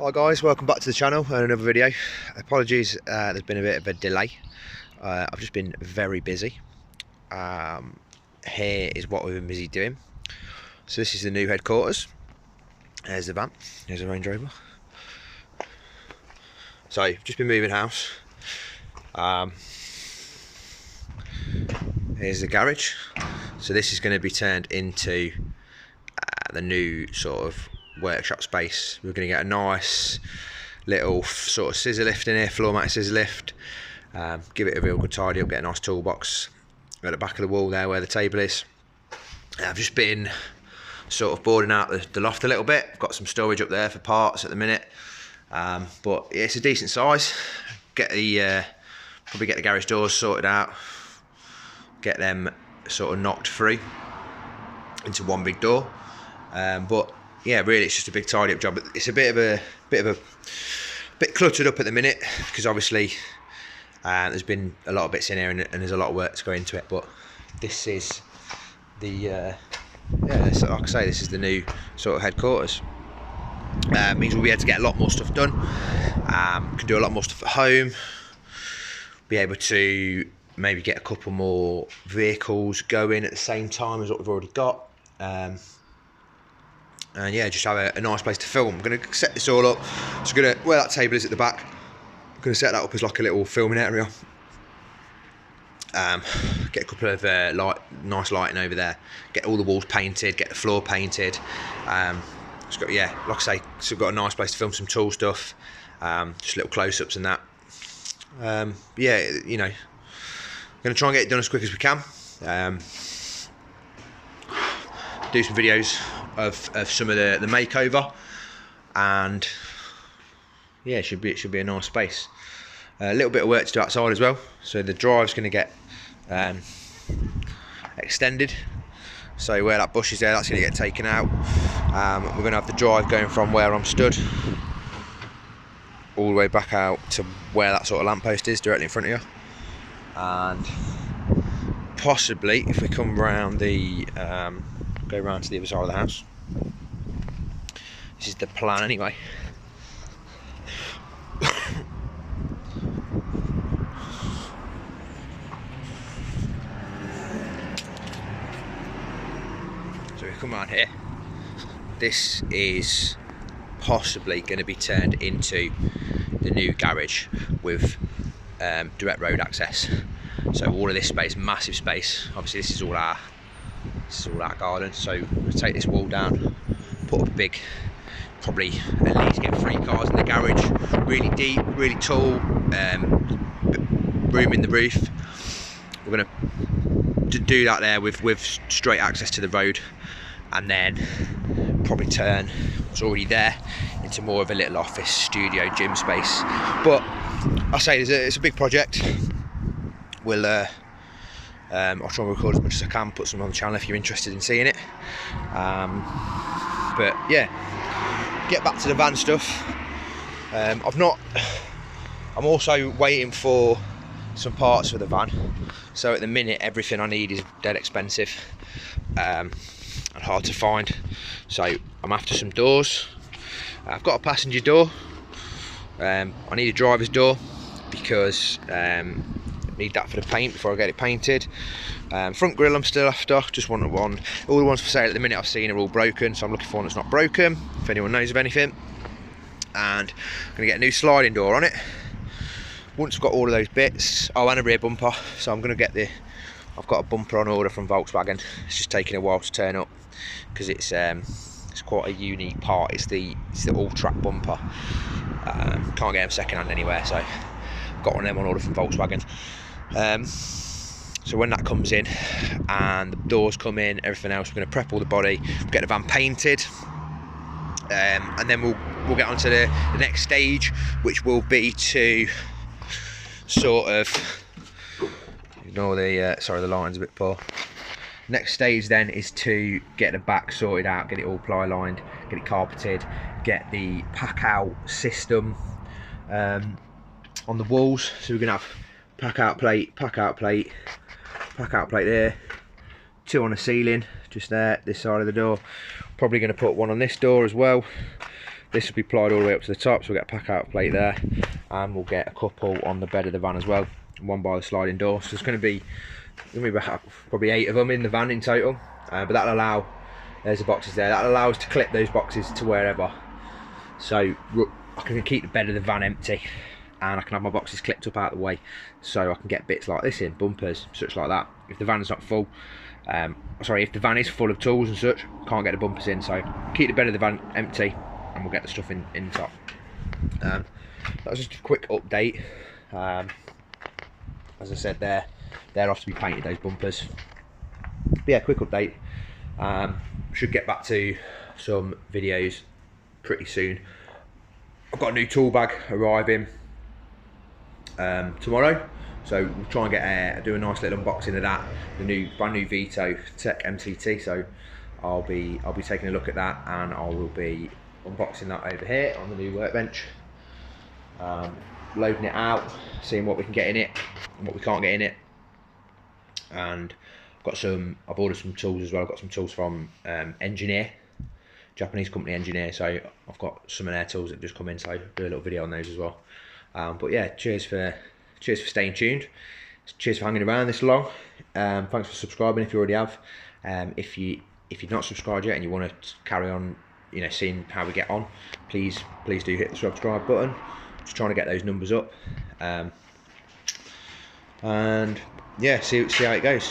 Hi guys, welcome back to the channel and another video. Apologies, there's been a bit of a delay. I've just been very busy. Here is what we've been busy doing. So this is the new headquarters. There's the van, there's a Range Rover. So, just been moving house. Here's the garage. So this is going to be turned into the new sort of workshop space. We're going to get a nice little sort of scissor lift in here, floor mat scissor lift. Give it a real good tidy up, get a nice toolbox at the back of the wall there where the table is. I've just been sort of boarding out the loft a little bit. I've got some storage up there for parts at the minute, but yeah, it's a decent size. Probably get the garage doors sorted out, get them sort of knocked through into one big door. But yeah, really, it's just a big tidy up job. It's a bit cluttered up at the minute because obviously there's been a lot of bits in here and there's a lot of work to go into it. But this is the yeah, like I say, this is the new sort of headquarters. Means we'll be able to get a lot more stuff done. Can do a lot more stuff at home. Be able to maybe get a couple more vehicles going at the same time as what we've already got. And yeah, just have a nice place to film. I'm going to set this all up. So where that table is at the back, I'm going to set that up as like a little filming area. Get a couple of nice lighting over there. Get all the walls painted. Get the floor painted. It's got, yeah, like I say, so we've got a nice place to film some tool stuff. Just little close-ups and that. Yeah, you know, going to try and get it done as quick as we can. Do some videos of some of the makeover, and yeah, it should be a nice space. A little bit of work to do outside as well. So the drive's going to get extended. So where that bush is there, that's going to get taken out. We're going to have the drive going from where I'm stood all the way back out to where that sort of lamppost is, directly in front of you. And possibly, if we come round the go round to the other side of the house. This is the plan anyway. So we come around here. This is possibly going to be turned into the new garage with direct road access. So all of this space, massive space. Obviously, this is all our garden. So we'll take this wall down, put up a big, probably at least get 3 cars in the garage. Really deep, really tall, room in the roof. We're going to do that there with straight access to the road, and then probably turn what's already there into more of a little office, studio, gym space. But I say it's a big project. We'll I'll try and record as much as I can, put some on the channel if you're interested in seeing it. But yeah, get back to the van stuff. I'm also waiting for some parts for the van. So at the minute, everything I need is dead expensive and hard to find. So I'm after some doors. I've got a passenger door. I need a driver's door because need that for the paint before I get it painted. Front grille I'm still after, just wanted one. All the ones for sale at the minute I've seen are all broken, so I'm looking for one that's not broken, if anyone knows of anything. And I'm going to get a new sliding door on it. Once I've got all of those bits, and a rear bumper, so I'm going to get I've got a bumper on order from Volkswagen. It's just taking a while to turn up, because it's quite a unique part. It's the all-track bumper. Can't get them second hand anywhere, so got one of them on order from Volkswagen. So when that comes in and the doors come in, everything else, we're going to prep all the body, get the van painted, and then we'll get on to the next stage, which will be to sort of ignore the sorry, the line's a bit poor. Next stage then is to get the back sorted out, get it all ply lined, get it carpeted, get the pack out system on the walls. So we're gonna have pack out plate there, 2 on the ceiling just there, this side of the door. Probably going to put one on this door as well, This will be plied all the way up to the top, so we'll get a pack out plate there, and we'll get a couple on the bed of the van as well, one by the sliding door. So there's going to be about probably 8 of them in the van in total, but that'll allow, there's the boxes there, that'll allow us to clip those boxes to wherever. So I can keep the bed of the van empty, and I can have my boxes clipped up out of the way, so I can get bits like this in, bumpers, such like that. If the van's not full, if the van is full of tools and such, can't get the bumpers in, so keep the bed of the van empty and we'll get the stuff in the top. That was just a quick update. As I said, they're off to be painted, those bumpers. But yeah, quick update. Should get back to some videos pretty soon. I've got a new tool bag arriving tomorrow, so we'll try and do a nice little unboxing of that, the brand new Vito Tech MCT. So I'll be taking a look at that, and I will be unboxing that over here on the new workbench, loading it out, seeing what we can get in it and what we can't get in it. And I've ordered some tools as well. I've got some tools from Engineer, Japanese company Engineer, so I've got some of their tools that have just come in, so I'll do a little video on those as well. But yeah, cheers for staying tuned, cheers for hanging around this long. Thanks for subscribing if you already have. If you've not subscribed yet and you want to carry on, seeing how we get on, please do hit the subscribe button. Just trying to get those numbers up, and yeah, see how it goes.